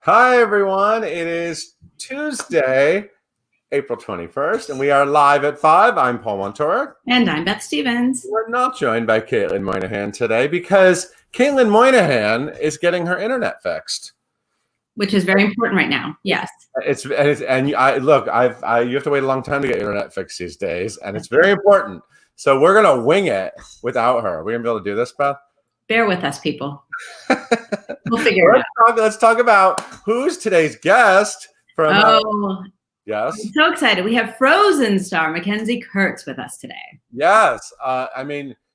Hi, everyone. It is Tuesday, April 21st, and we are live at 5. I'm Paul Montour. And I'm Beth Stevens. We're not joined by Caitlin Moynihan today because Caitlin Moynihan is getting her internet fixed. Which is very important right now. Yes. You have to wait a long time to get internet fixed these days, and it's very important. So we're going to wing it without her. Are we going to be able to do this, Beth? Bear with us, people. We'll figure it out. Let's talk about who's today's guest. Yes. I'm so excited. We have Frozen star McKenzie Kurtz with us today. Yes.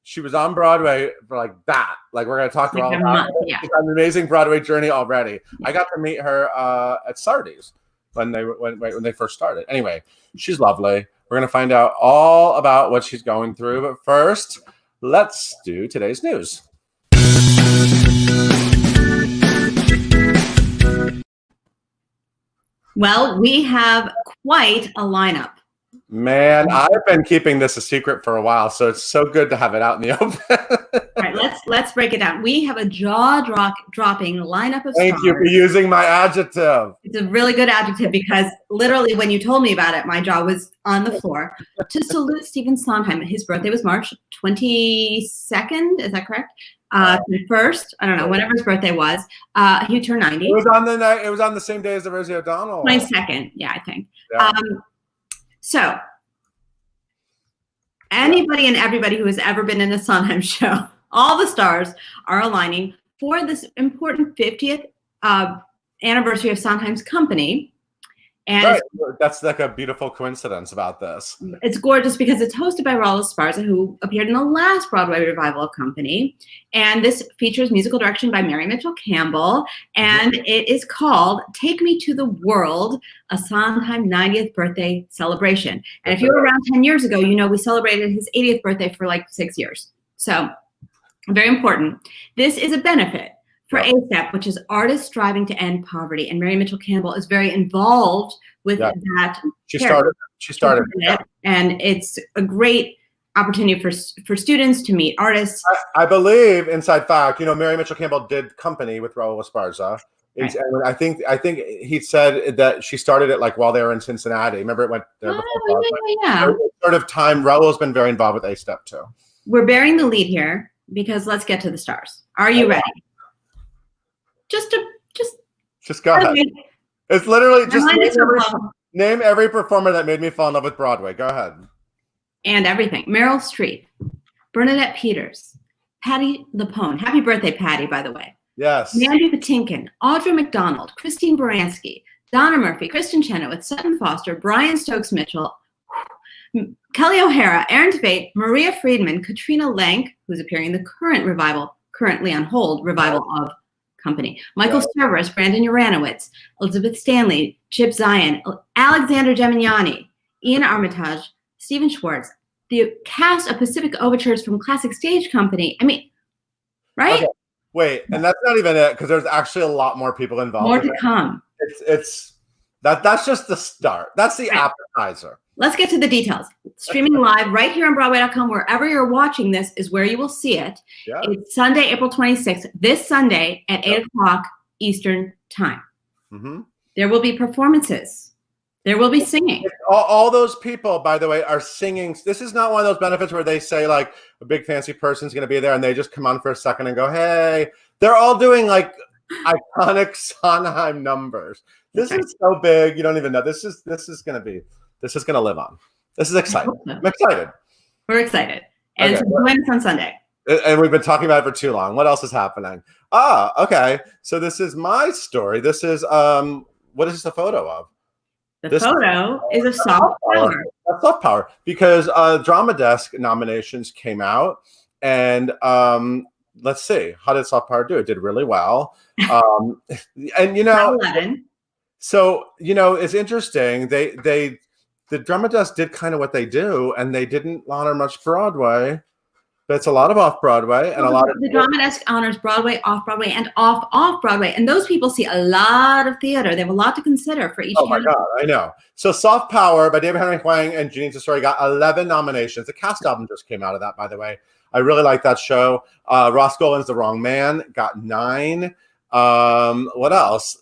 She was on Broadway for like that. Like we're going to talk about She's had an amazing Broadway journey already. I got to meet her at Sardi's when they first started. Anyway, she's lovely. We're going to find out all about what she's going through. But first, let's do today's news. Well, we have quite a lineup. Man, I've been keeping this a secret for a while, so it's so good to have it out in the open. All right, let's break it down. We have a jaw-dropping lineup of stars. Thank you for using my adjective. It's a really good adjective because literally when you told me about it, my jaw was on the floor. To salute Stephen Sondheim, his birthday was March 22nd. Is that correct? 1st, I don't know, whenever his birthday was. He turned 90. It was on the night. It was on the same day as the Rosie O'Donnell. 22nd, yeah, I think. Yeah. So, anybody and everybody who has ever been in a Sondheim show, all the stars are aligning for this important 50th anniversary of Sondheim's company. And right. That's like a beautiful coincidence about this. It's gorgeous because it's hosted by Raul Esparza, who appeared in the last Broadway revival of Company. And this features musical direction by Mary Mitchell Campbell. And it is called Take Me to the World, a Sondheim 90th birthday celebration. And if you were around 10 years ago, you know we celebrated his 80th birthday for like 6 years. So very important. This is a benefit for ASAP, which is Artists Striving to End Poverty. And Mary Mitchell Campbell is very involved with that. She started it. And it's a great opportunity for students to meet artists. I believe, inside fact, Mary Mitchell Campbell did Company with Raul Esparza. Right. And I think he said that she started it like while they were in Cincinnati. Remember it went there before. Yeah. Sort of time. Raul's been very involved with ASAP too. We're bearing the lead here because let's get to the stars. Are you ready? Just go ahead. It's literally just name every performer that made me fall in love with Broadway. Go ahead. And everything. Meryl Streep, Bernadette Peters, Patti LuPone. Happy birthday, Patti, by the way. Yes. Mandy Patinkin, Audra McDonald, Christine Baranski, Donna Murphy, Kristen Chenoweth, Sutton Foster, Brian Stokes Mitchell, Kelly O'Hara, Aaron Tveit, Maria Friedman, Katrina Lenk, who's appearing in the currently on hold revival of Company, Michael Cerveris, Brandon Uranowitz, Elizabeth Stanley, Chip Zien, Alexander Gemignani, Ian Armitage, Stephen Schwartz, the cast of Pacific Overtures from Classic Stage Company. I mean, right? Okay. Wait, and that's not even it because there's actually a lot more people involved. More to come. That's just the start. That's the appetizer. Let's get to the details. Streaming live right here on Broadway.com. Wherever you're watching this is where you will see it. Yeah. It's Sunday, April 26th, this Sunday at 8 o'clock Eastern Time. Mm-hmm. There will be performances. There will be singing. All those people, by the way, are singing. This is not one of those benefits where they say like a big fancy person's going to be there and they just come on for a second and go, hey. They're all doing like iconic Sondheim numbers. This is so big. You don't even know. This is going to live on. This is exciting. I'm excited. We're excited. And so join us on Sunday. And we've been talking about it for too long. What else is happening? Okay. So this is my story. This is what is this a photo of? The photo is of Soft Power. That's Soft Power because Drama Desk nominations came out, and let's see, how did Soft Power do? It did really well, and 11. So it's interesting. The Drama Desk did kind of what they do, and they didn't honor much Broadway. But it's a lot of off-Broadway and a lot of... The Drama Desk honors Broadway, off-Broadway, and off-Broadway. And those people see a lot of theater. They have a lot to consider for each my God, I know. So Soft Power by David Henry Hwang and Janine Tesori got 11 nominations. The cast album just came out of that, by the way. I really like that show. Ross Golan's The Wrong Man got 9. What else?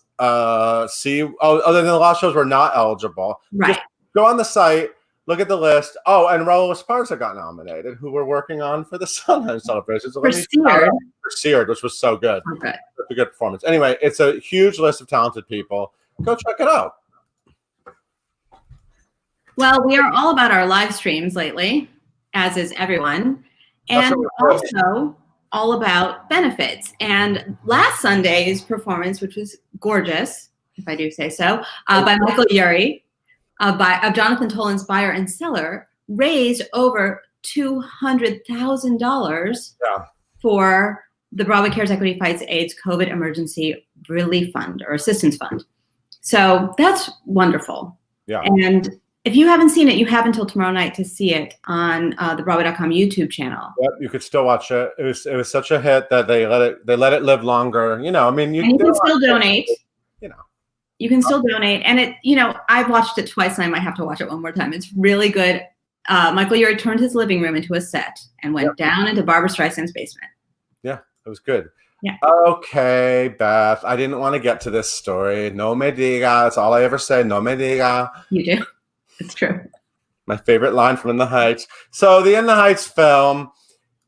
see. Oh, other than the last shows were not eligible. Right. Just go on the site, look at the list. Oh, and Raul Esparza got nominated, who we're working on for the Sondheim celebration. So For Seared, which was so good. Okay. It's a good performance. Anyway, it's a huge list of talented people. Go check it out. Well, we are all about our live streams lately, as is everyone, and also all about benefits. And last Sunday's performance, which was gorgeous, if I do say so, by Michael Urie, of Jonathan Toland's Buyer and Seller, raised over $200,000 for the Broadway Cares Equity Fights AIDS COVID Emergency Relief Fund or Assistance Fund. So that's wonderful. Yeah. And if you haven't seen it, you have until tomorrow night to see it on the Broadway.com YouTube channel. Yep, you could still watch it. It was such a hit that they let it live longer. You know, I mean, you can still donate. You know, you can still donate, and it. You know, I've watched it twice, and I might have to watch it one more time. It's really good. Michael Urie turned his living room into a set and went down into Barbra Streisand's basement. Yeah, it was good. Yeah. Okay, Beth. I didn't want to get to this story. No me diga. That's all I ever say. No me diga. You do. It's true. My favorite line from In the Heights. So the In the Heights film,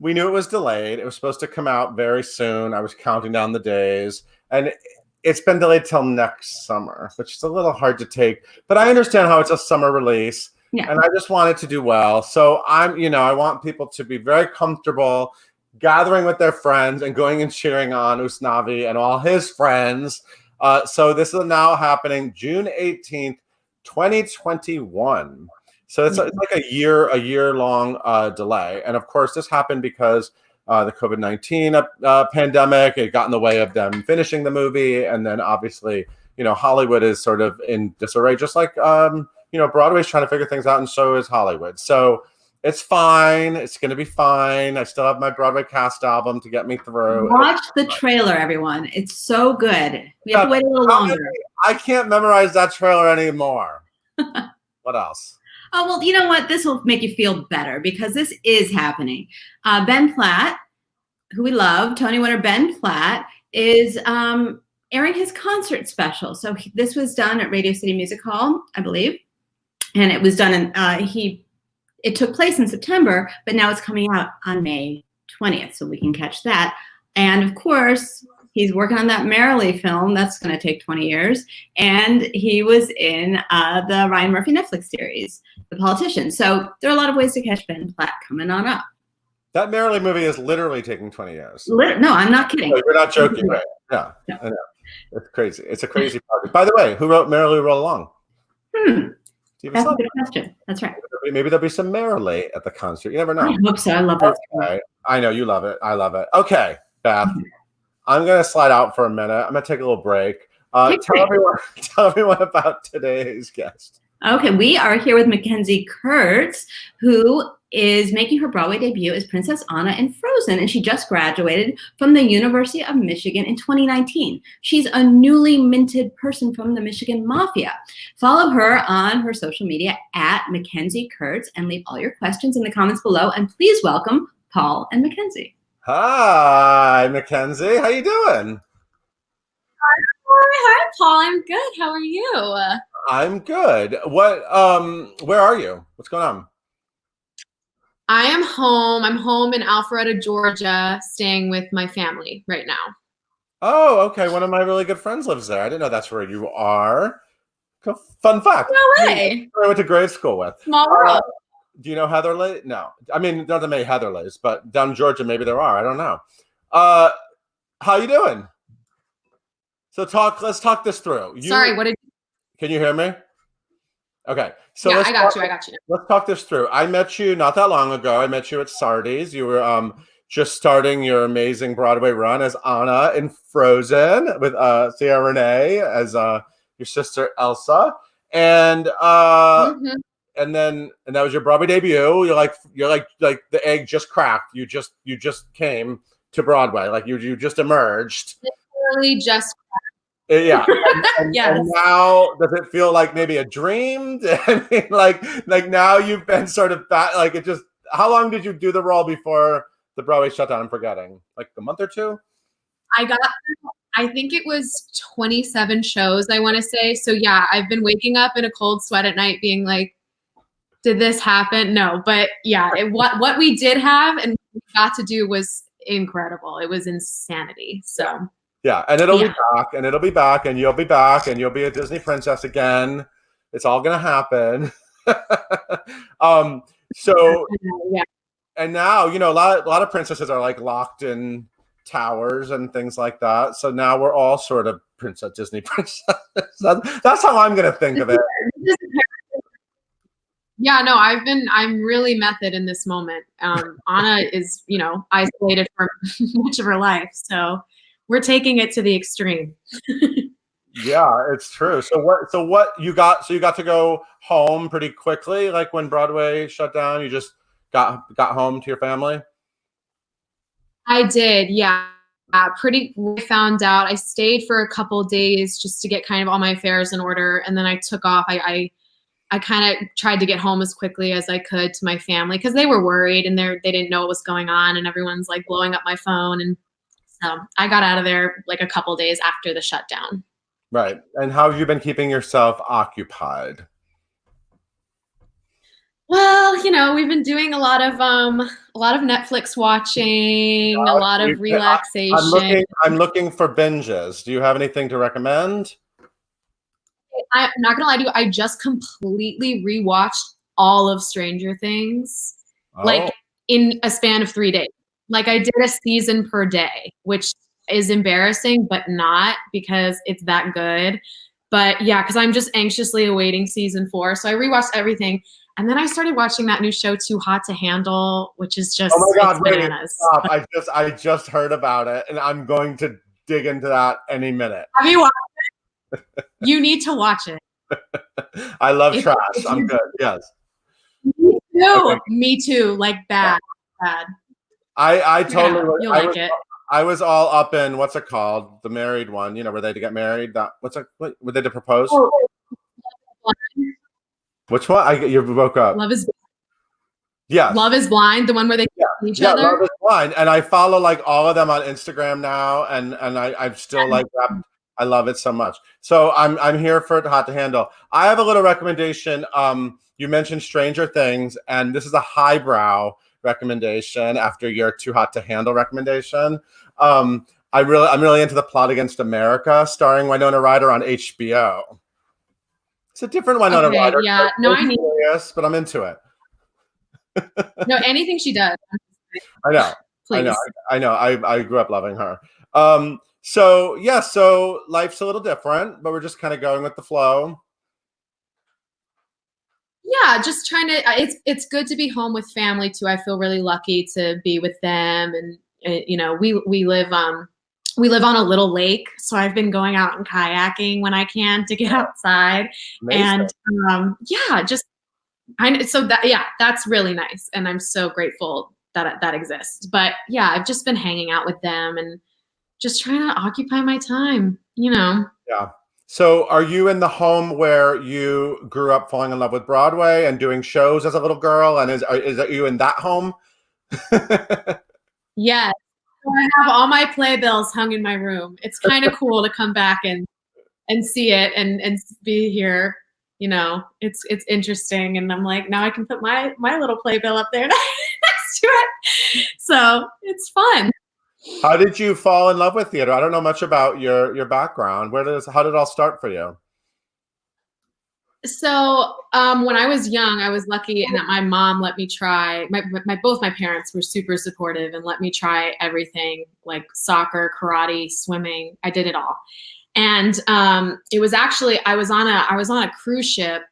we knew it was delayed. It was supposed to come out very soon. I was counting down the days. And it's been delayed till next summer, which is a little hard to take. But I understand how it's a summer release. Yeah. And I just want it to do well. So I want people to be very comfortable gathering with their friends and going and cheering on Usnavi and all his friends. So this is now happening June 18th, 2021. So it's like a year long delay. And of course, this happened because the COVID-19 pandemic, it got in the way of them finishing the movie. And then obviously, Hollywood is sort of in disarray, just like, Broadway's trying to figure things out, and so is Hollywood. So it's fine. It's going to be fine. I still have my Broadway cast album to get me through. Watch the trailer, everyone. It's so good. We have to wait a little longer. I can't memorize that trailer anymore. What else? Oh, well, you know what? This will make you feel better because this is happening. Ben Platt, who we love, Tony winner Ben Platt, is airing his concert special. So this was done at Radio City Music Hall, I believe. And it was done in, it took place in September, but now it's coming out on May 20th, so we can catch that. And of course, he's working on that Merrily film. That's going to take 20 years. And he was in the Ryan Murphy Netflix series, The Politician. So there are a lot of ways to catch Ben Platt coming on up. That Merrily movie is literally taking 20 years. No, I'm not kidding. No, you're not joking, right? Yeah, no. I know. It's crazy. It's a crazy project. By the way, who wrote Merrily Roll Along? That's a good question. That's right. Maybe there'll be some Merrily at the concert. You never know. I hope so. I love that. Okay. I know you love it. I love it. Okay, Beth. I'm going to slide out for a minute. I'm going to take a little break. Tell everyone about today's guest. Okay, we are here with McKenzie Kurtz, who is making her Broadway debut as Princess Anna in Frozen, and she just graduated from the University of Michigan in 2019. She's a newly minted person from the Michigan Mafia. Follow her on her social media at McKenzie Kurtz and leave all your questions in the comments below. And please welcome Paul and McKenzie. Hi, McKenzie. How you doing? Hi, Paul. I'm good. How are you? I'm good. Where are you? What's going on? I am home. I'm home in Alpharetta, Georgia, staying with my family right now. Oh, okay. One of my really good friends lives there. I didn't know that's where you are. Fun fact. No way. I went to grade school with. Small world. Do you know Heatherly? No. I mean, not that many Heatherlys, but down in Georgia, maybe there are. I don't know. How you doing? So let's talk this through. Sorry, Can you hear me? Okay. So yeah, I got you. Let's talk this through. I met you not that long ago. I met you at Sardi's. You were just starting your amazing Broadway run as Anna in Frozen with Sierra Renee as your sister Elsa. And and that was your Broadway debut. You're like the egg just cracked. You just came to Broadway. Like you just emerged. Literally just cracked. Yeah. And, yes. And now, does it feel like maybe a dream? I mean, like now you've been sort of back. Like it just. How long did you do the role before the Broadway shut down? I'm forgetting. Like a month or two. I got I think it was 27 shows, I want to say. So yeah, I've been waking up in a cold sweat at night being like, did this happen? No, but yeah, what we did have and we got to do was incredible. It was insanity. So yeah, and it'll be back, and it'll be back, and you'll be back, and you'll be a Disney princess again. It's all gonna happen. So yeah. And now, you know, a lot of princesses are like locked in towers and things like that. So now we're all sort of Disney princesses. That's how I'm going to think of it. Yeah, no, I'm really method in this moment. Anna is, you know, isolated for much of her life. So we're taking it to the extreme. Yeah, it's true. So what you got to go home pretty quickly, like when Broadway shut down, you just got home to your family? I did, yeah. I found out. I stayed for a couple days just to get kind of all my affairs in order, and then I took off. I kind of tried to get home as quickly as I could to my family because they were worried and they didn't know what was going on, and everyone's like blowing up my phone, and so I got out of there like a couple days after the shutdown. Right. And how have you been keeping yourself occupied? Well, you know, we've been doing a lot of Netflix watching, a lot of relaxation. I'm looking for binges. Do you have anything to recommend? I'm not gonna lie to you, I just completely rewatched all of Stranger Things, like in a span of 3 days. Like I did a season per day, which is embarrassing, but not because it's that good. But yeah, because I'm just anxiously awaiting season 4. So I rewatched everything. And then I started watching that new show, Too Hot to Handle, which is just bananas. Stop. I just heard about it, and I'm going to dig into that any minute. Have you watched it? You need to watch it. I love trash. I'm good. Yes. Me too. Okay. Me too. Like bad. I totally. You'll like it. I was all up in what's it called? The married one. You know, were they to get married? What were they to propose? Oh. Which one? You woke up. Love is Blind. Yeah. Love is Blind, the one where they kiss each other. Love is Blind. And I follow like all of them on Instagram now, and I'm still like that. I love it so much. So I'm here for Hot to Handle. I have a little recommendation. You mentioned Stranger Things, and this is a highbrow recommendation after your Too Hot to Handle recommendation. I'm really into The Plot Against America, starring Winona Ryder on HBO. It's a different Winona Ryder. Yeah, no, I need it, but I'm into it. No, anything she does. I know. Please. I know. I grew up loving her. So life's a little different, but we're just kind of going with the flow. Yeah, just trying to. It's good to be home with family too. I feel really lucky to be with them, and you know, we live on a little lake, so I've been going out and kayaking when I can to get outside. Amazing. And that's really nice, and I'm so grateful that exists. But yeah, I've just been hanging out with them and just trying to occupy my time, you know. Yeah. So are you in the home where you grew up falling in love with Broadway and doing shows as a little girl? And is you in that home? Yes. I have all my playbills hung in my room. It's kind of cool to come back and see it and be here. You know, it's interesting. And I'm like, now I can put my little playbill up there next to it. So it's fun. How did you fall in love with theater? I don't know much about your background. How did it all start for you? So when I was young, I was lucky in that my mom let me try. Both my parents were super supportive and let me try everything, like soccer, karate, swimming. I did it all. And it was actually I was on a cruise ship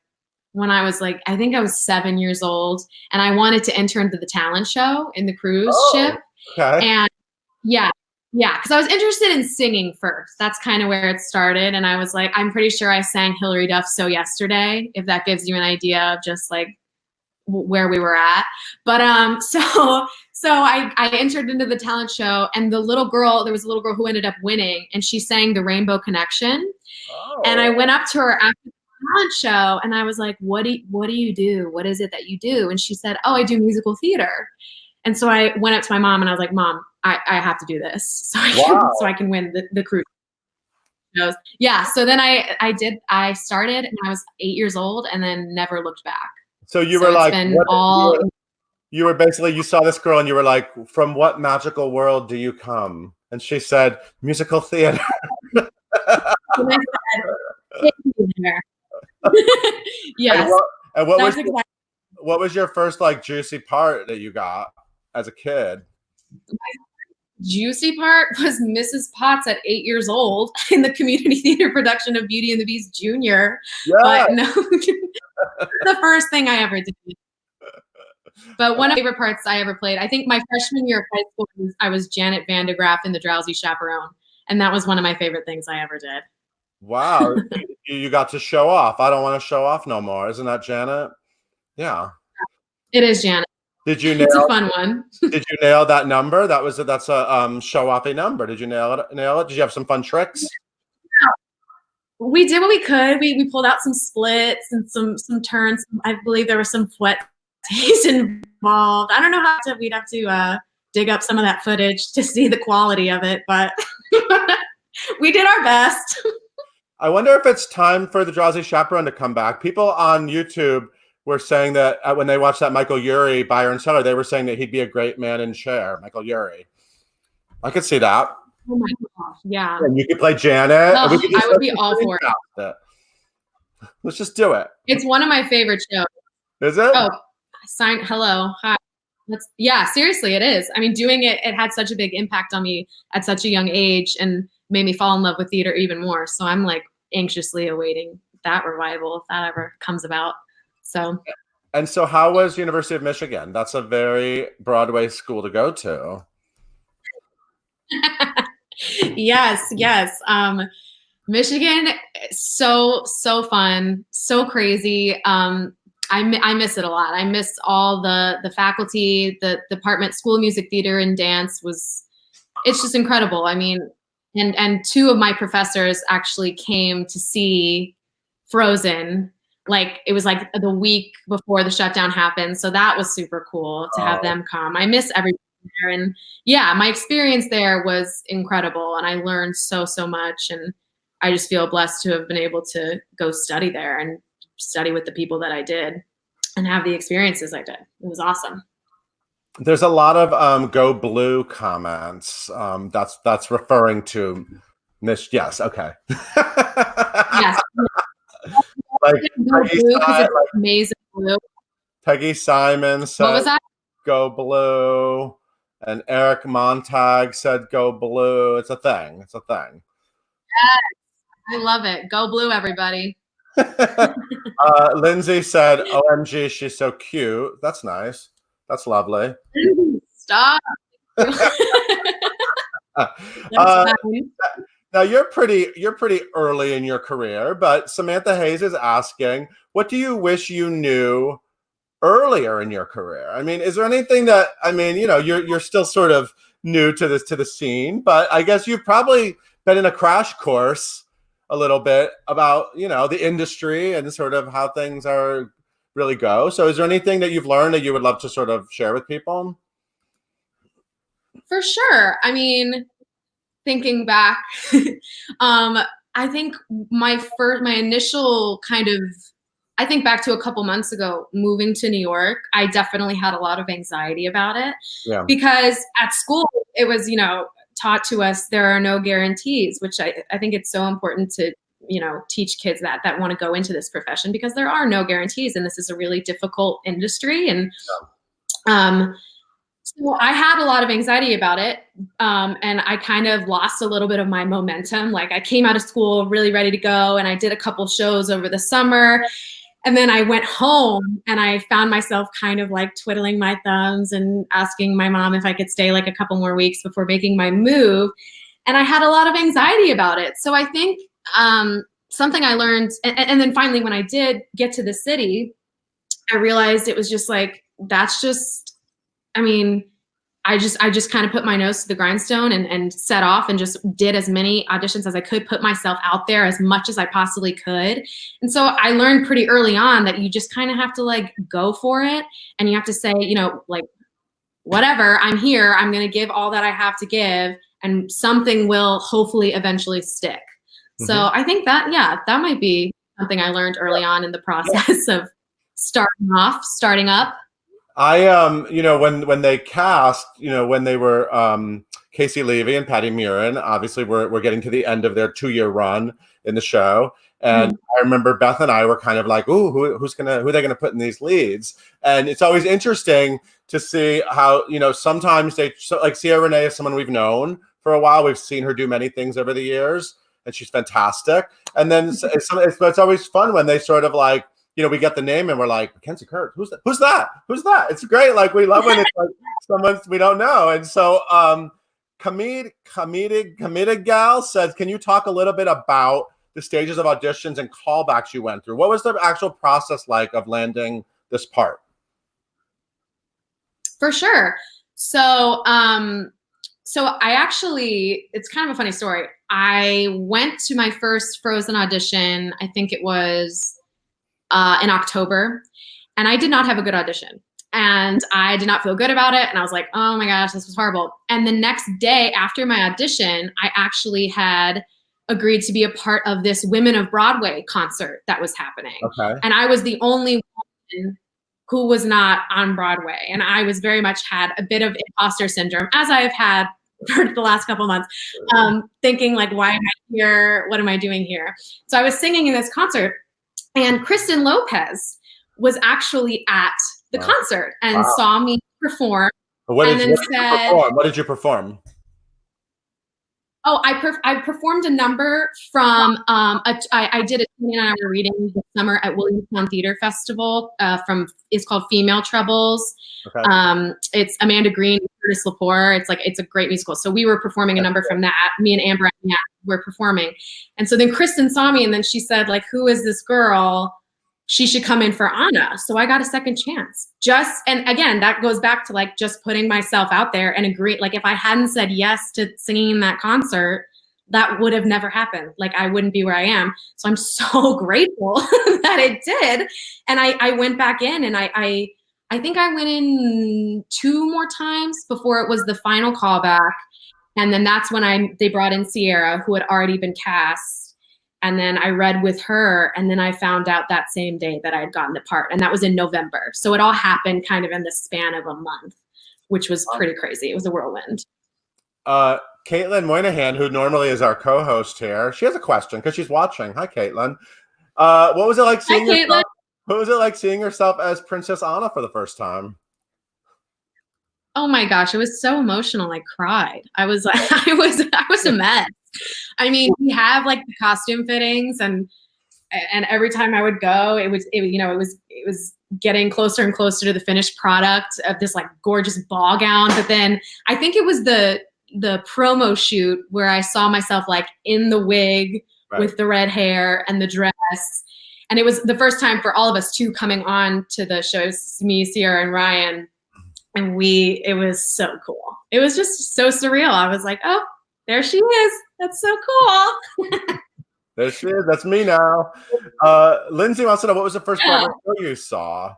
when I was like, I think I was 7 years old, and I wanted to enter into the talent show in the cruise ship. Okay. And yeah, because I was interested in singing first. That's kind of where it started. And I was like, I'm pretty sure I sang Hilary Duff So Yesterday, if that gives you an idea of just like where we were at. But so I entered into the talent show, and there was a little girl who ended up winning, and she sang The Rainbow Connection. Oh. And I went up to her after the talent show, and I was like, what do you do? What is it that you do? And she said, oh, I do musical theater. And so I went up to my mom and I was like, Mom, I have to do this so I can win the cruise. shows. Yeah. So then I started and I was 8 years old and then never looked back. So you were like, you were basically, you saw this girl and you were like, from what magical world do you come? And she said, musical theater. And I said, "Take me there." Yes. And what was your first like juicy part that you got as a kid? My juicy part was Mrs. Potts at 8 years old in the community theater production of Beauty and the Beast Junior. Yeah. But no, the first thing I ever did. But one of my favorite parts I ever played, I think my freshman year of high school, I was Janet Vandegraff in the Drowsy Chaperone. And that was one of my favorite things I ever did. Wow. You got to show off. I don't want to show off no more. Isn't that Janet? Yeah. It is Janet. Did you nail? It's a fun one. Did you nail that number? That's a show-offy number. Did you nail it? Did you have some fun tricks? Yeah. We did what we could. We pulled out some splits and some turns. I believe there was some fouettes involved. I don't know we'd have to dig up some of that footage to see the quality of it, but we did our best. I wonder if it's time for the Drowsy Chaperone to come back. People on YouTube were saying that when they watched that Michael Urie Buyer and Seller, they were saying that he'd be a great man in chair, Michael Urie. I could see that. Oh my gosh, yeah. And you could play Janet. Oh, I would be all for it. Let's just do it. It's one of my favorite shows. Is it? Oh, hello, hi. Yeah, seriously, it is. I mean, doing it had such a big impact on me at such a young age and made me fall in love with theater even more. So I'm like anxiously awaiting that revival if that ever comes about. So. And so how was University of Michigan? That's a very Broadway school to go to. Yes. Michigan, so fun, so crazy. I miss it a lot. I miss all the faculty, the department, School of Music, Theater, and Dance it's just incredible. I mean, and two of my professors actually came to see Frozen. Like it was like the week before the shutdown happened. So that was super cool to have them come. I miss everything there. And yeah, my experience there was incredible. And I learned so much. And I just feel blessed to have been able to go study there and study with the people that I did and have the experiences I did. It was awesome. There's a lot of Go Blue comments. That's referring to Miss. Yes. Okay. Yes. Like, Go Blue because it's amazing blue. Peggy Simon said, what was that? Go Blue. And Eric Montag said, Go Blue. It's a thing. It's a thing. Yes. I love it. Go Blue, everybody. Lindsay said, OMG, she's so cute. That's nice. That's lovely. Stop. Now you're pretty early in your career, but Samantha Hayes is asking, what do you wish you knew earlier in your career? I mean, is there anything that, I mean, you know, you're still sort of new to the scene, but I guess you've probably been in a crash course a little bit about, you know, the industry and sort of how things are really go. So is there anything that you've learned that you would love to sort of share with people? For sure. I mean, thinking back, I think my initial kind of, I think back to a couple months ago, moving to New York, I definitely had a lot of anxiety about it. Yeah. Because at school, it was, you know, taught to us there are no guarantees, which I think it's so important to, you know, teach kids that want to go into this profession, because there are no guarantees and this is a really difficult industry. And so I had a lot of anxiety about it. And I kind of lost a little bit of my momentum. Like I came out of school really ready to go and I did a couple shows over the summer. And then I went home and I found myself kind of like twiddling my thumbs and asking my mom if I could stay like a couple more weeks before making my move. And I had a lot of anxiety about it. So I think something I learned, and then finally when I did get to the city, I realized it was just like, that's just, I mean, I just kind of put my nose to the grindstone and set off and just did as many auditions as I could, put myself out there as much as I possibly could. And so I learned pretty early on that you just kind of have to like go for it. And you have to say, you know, like, whatever, I'm here, I'm going to give all that I have to give and something will hopefully eventually stick. So I think that, that might be something I learned early on in the process of starting up. I you know, when they cast, you know, when they were Casey Levy and Patty Murin, obviously we're getting to the end of their 2-year run in the show. And I remember Beth and I were kind of like, ooh, who are they gonna put in these leads? And it's always interesting to see how, you know, sometimes like Sierra Renee is someone we've known for a while. We've seen her do many things over the years, and she's fantastic. And then it's always fun when they sort of like, you know, we get the name and we're like, McKenzie Kurtz, who's that? It's great. Like, we love when it's like someone we don't know. And so comedic gal says, can you talk a little bit about the stages of auditions and callbacks you went through? What was the actual process like of landing this part? For sure. So I actually, it's kind of a funny story. I went to my first Frozen audition, I think it was in October, and I did not have a good audition, and I did not feel good about it. And I was like, oh my gosh, this was horrible. And the next day after my audition, I actually had agreed to be a part of this Women of Broadway concert that was happening. Okay. And I was the only woman who was not on Broadway. And I was very much had a bit of imposter syndrome, as I've had for the last couple of months, thinking like, why am I here? What am I doing here? So I was singing in this concert, and Kristen Lopez was actually at the concert and saw me perform. What did you perform? Oh, I performed a number from I did a 29-hour reading this summer at Williamstown Theater Festival it's called Female Troubles. Okay. It's Amanda Green, Curtis Lepore. It's a great musical. So we were performing a number from that. Me and Amber were performing. And so then Kristen saw me, and then she said, like, who is this girl? She should come in for Anna. So I got a second chance. And again, that goes back to like just putting myself out there and agree. Like, if I hadn't said yes to singing in that concert, that would have never happened. Like, I wouldn't be where I am. So I'm so grateful that it did. And I went back in, and I think I went in 2 more times before it was the final callback. And then that's when they brought in Sierra, who had already been cast. And then I read with her, and then I found out that same day that I had gotten the part, and that was in November. So it all happened kind of in the span of a month, which was pretty crazy. It was a whirlwind. Caitlin Moynihan, who normally is our co-host here, she has a question because she's watching. Hi, Caitlin. What was it like seeing yourself? What was it like seeing yourself as Princess Anna for the first time? Oh my gosh, it was so emotional. I cried. I was a mess. I mean, we have like the costume fittings, and every time I would go, it was getting closer and closer to the finished product of this like gorgeous ball gown. But then I think it was the promo shoot where I saw myself like in the wig with the red hair and the dress. And it was the first time for all of us too coming on to the show. It was me, Sierra, and Ryan. And it was so cool. It was just so surreal. I was like, oh, there she is. That's so cool. There she is. That's me now. Lindsay wants to know, what was the first Broadway show you saw?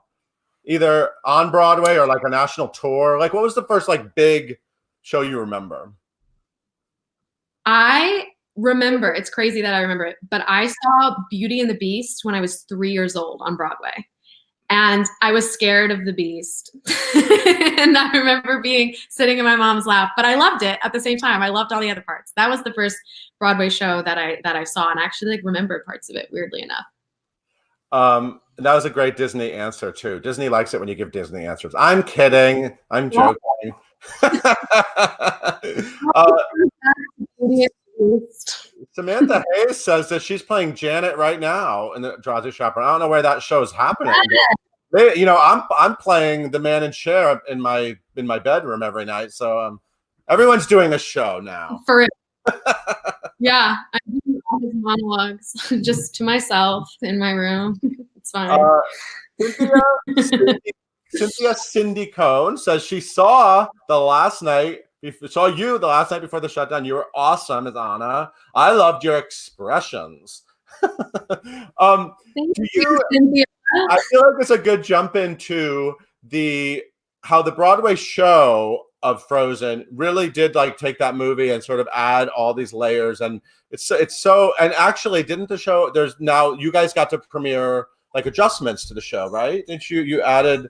Either on Broadway or like a national tour? Like, what was the first like big show you remember? I remember, it's crazy that I remember it, but I saw Beauty and the Beast when I was 3 years old on Broadway. And I was scared of the Beast. And I remember sitting in my mom's lap, but I loved it at the same time. I loved all the other parts. That was the first Broadway show that I saw, and I actually like remembered parts of it, weirdly enough. That was a great Disney answer too. Disney likes it when you give Disney answers. I'm kidding. I'm joking. Samantha Hayes says that she's playing Janet right now in the Drowsy Chaperone. I don't know where that show is happening. I'm playing the man in chair in my bedroom every night. So everyone's doing a show now. For it. Yeah, I do all his monologues just to myself in my room. It's fine. Cynthia Cindy Cohn says she saw you the last night before the shutdown. You were awesome as Anna. I loved your expressions. Thank you, Cynthia. I feel like it's a good jump into how the Broadway show of Frozen really did like take that movie and sort of add all these layers. And it's so, and actually didn't the show, there's now, you guys got to premiere like adjustments to the show, right? Didn't you added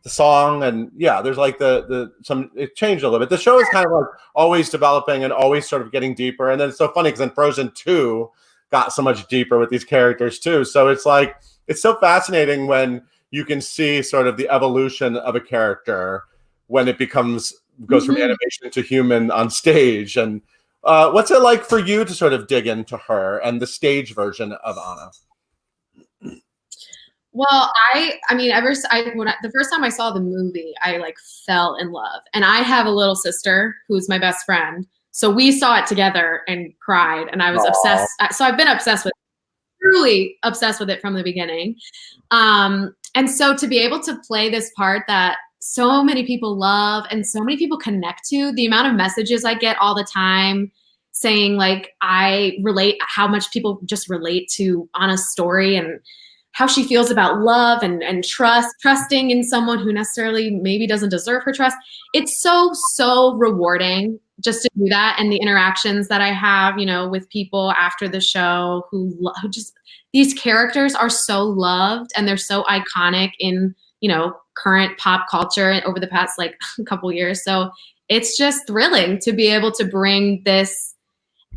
the song, and yeah, there's like it changed a little bit. The show is kind of like always developing and always sort of getting deeper. And then it's so funny because then Frozen 2 got so much deeper with these characters too. So it's like, it's so fascinating when you can see sort of the evolution of a character when it goes from animation to human on stage. And what's it like for you to sort of dig into her and the stage version of Anna? Well, I mean, the first time I saw the movie, I like fell in love. And I have a little sister who's my best friend. So we saw it together and cried, and I was obsessed. So I've been truly obsessed with it from the beginning. And so to be able to play this part that so many people love and so many people connect to, the amount of messages I get all the time saying like, how much people just relate to Anna's story and how she feels about love and trusting in someone who necessarily maybe doesn't deserve her trust. It's so rewarding just to do that. And the interactions that I have, with people after the show who just, these characters are so loved and they're so iconic in, current pop culture over the past like couple years. So it's just thrilling to be able to bring this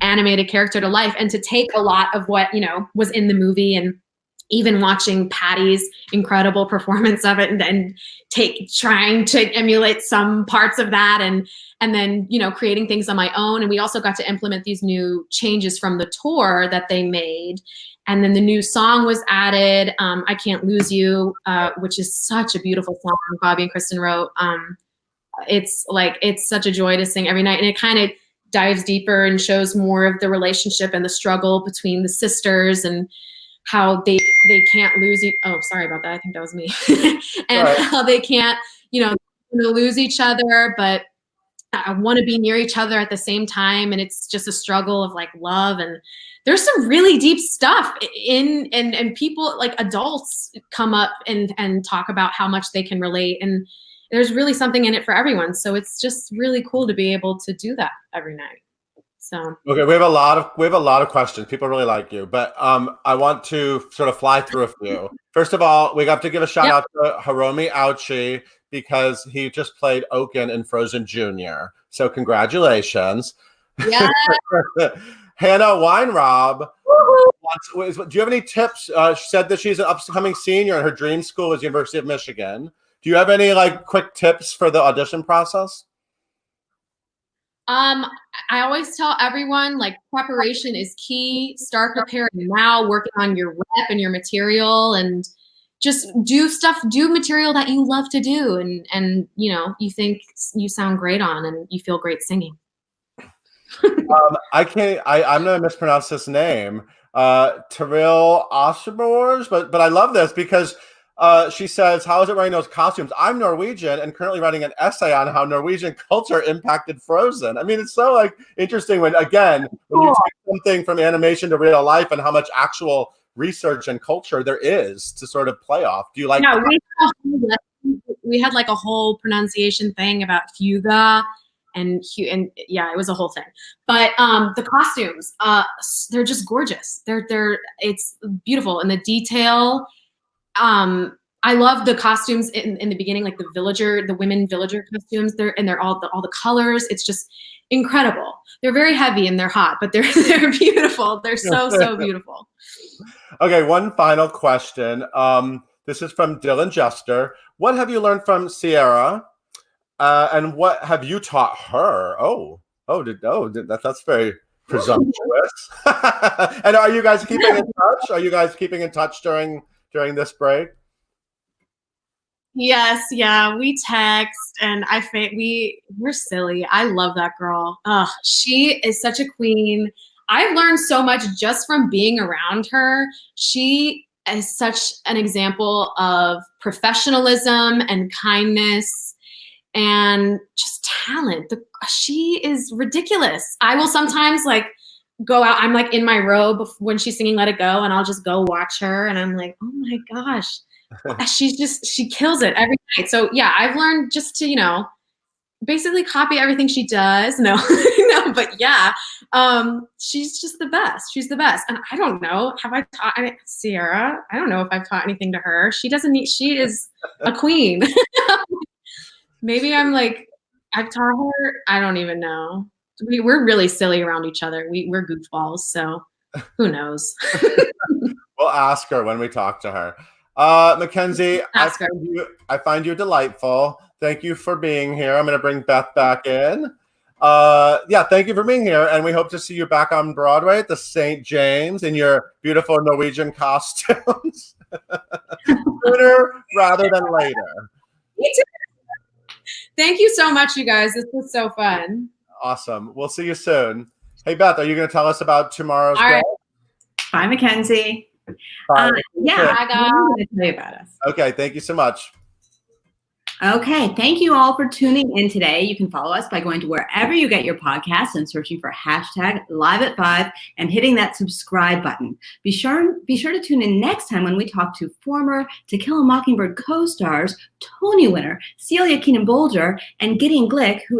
animated character to life and to take a lot of what, was in the movie, and even watching Patty's incredible performance of it and trying to emulate some parts of that and then, creating things on my own. And we also got to implement these new changes from the tour that they made. And then the new song was added, I Can't Lose You, which is such a beautiful song Bobby and Kristen wrote. It's such a joy to sing every night. And it kind of dives deeper and shows more of the relationship and the struggle between the sisters and how they can't lose you. Oh, sorry about that. I think that was me. And how they can't, lose each other, but I want to be near each other at the same time. And it's just a struggle of like love. And there's some really deep stuff and people like adults come up and talk about how much they can relate. And there's really something in it for everyone. So it's just really cool to be able to do that every night. So okay, we have a lot of questions. People really like you, but I want to sort of fly through a few. First of all, we have to give a shout out to Hiromi Auchi because he just played Oaken in Frozen Junior. So congratulations. Yeah. Hannah Weinrob. Do you have any tips? She said that she's an upcoming senior and her dream school is University of Michigan. Do you have any like quick tips for the audition process? I always tell everyone like preparation is key. Start preparing now, working on your rep and your material, and just do material that you love to do and you think you sound great on and you feel great singing. I'm gonna mispronounce this name. Terrell Osborne, but I love this because she says, how is it wearing those costumes? I'm Norwegian and currently writing an essay on how Norwegian culture impacted Frozen. I mean, it's so like interesting when you take something from animation to real life and how much actual research and culture there is to sort of play off. Do you like? No, we had like a whole pronunciation thing about Huga and yeah, it was a whole thing. But the costumes, they're just gorgeous. It's beautiful, and the detail. I love the costumes in the beginning, like the women villager costumes. They're all the colors. It's just incredible. They're very heavy and they're hot, but they're beautiful. They're so beautiful. Okay, one final question. This is from Dylan Jester. What have you learned from Sierra, and what have you taught her? That's very presumptuous. And are you guys keeping in touch? Are you guys keeping in touch during this break? Yes, yeah, we text and we're silly. I love that girl. She is such a queen. I've learned so much just from being around her. She is such an example of professionalism and kindness and just talent. She is ridiculous. I will sometimes like go out. I'm like in my robe when she's singing Let It Go, and I'll just go watch her and I'm like, oh my gosh, she kills it every night. So yeah, I've learned just to, basically copy everything she does. No, no, but yeah, she's just the best. She's the best. And I don't know, have I taught Sierra? I don't know if I've taught anything to her. She is a queen. Maybe I'm like, I've taught her. I don't even know. We're really silly around each other. We're goofballs. So who knows? We'll ask her when we talk to her. McKenzie, I find you delightful. Thank you for being here. I'm going to bring Beth back in. Yeah, thank you for being here. And we hope to see you back on Broadway at the St. James in your beautiful Norwegian costumes. Sooner rather than later. Me too. Thank you so much, you guys. This was so fun. Awesome. We'll see you soon. Hey, Beth, are you going to tell us about tomorrow's All right. Bye, McKenzie. Yeah, I'm going to tell you about us. Okay, thank you so much. Okay, thank you all for tuning in today. You can follow us by going to wherever you get your podcasts and searching for #LiveAt5 and hitting that subscribe button. Be sure to tune in next time when we talk to former To Kill a Mockingbird co-stars, Tony winner Celia Keenan Bolger, and Gideon Glick, who is